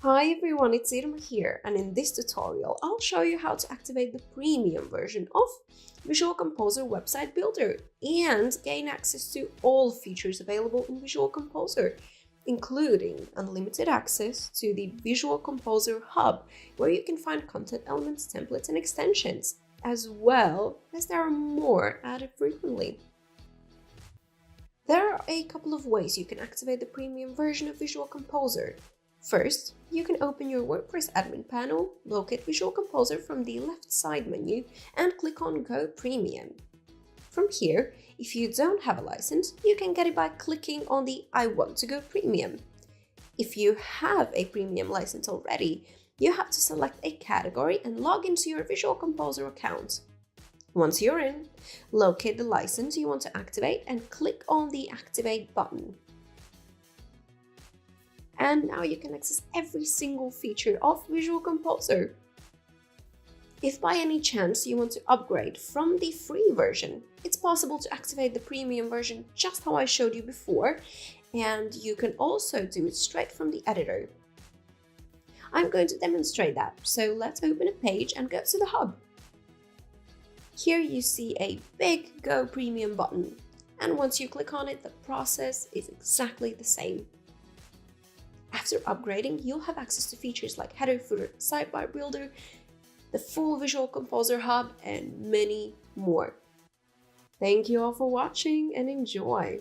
Hi everyone, it's Irma here, and in this tutorial I'll show you how to activate the premium version of Visual Composer Website Builder and gain access to all features available in Visual Composer, including unlimited access to the Visual Composer Hub, where you can find content elements, templates, and extensions, as well as there are more added frequently. There are a couple of ways you can activate the premium version of Visual Composer. First, you can open your WordPress admin panel, locate Visual Composer from the left side menu, and click on Go Premium. From here, if you don't have a license, you can get it by clicking on the I want to go premium. If you have a premium license already, you have to select a category and log into your Visual Composer account. Once you're in, locate the license you want to activate and click on the Activate button. And now you can access every single feature of Visual Composer. If by any chance you want to upgrade from the free version, it's possible to activate the premium version just how I showed you before, and you can also do it straight from the editor. I'm going to demonstrate that, so let's open a page and go to the hub. Here you see a big Go Premium button, and once you click on it, the process is exactly the same. After upgrading, you'll have access to features like header, footer, sidebar builder, the full Visual Composer Hub, and many more. Thank you all for watching and enjoy!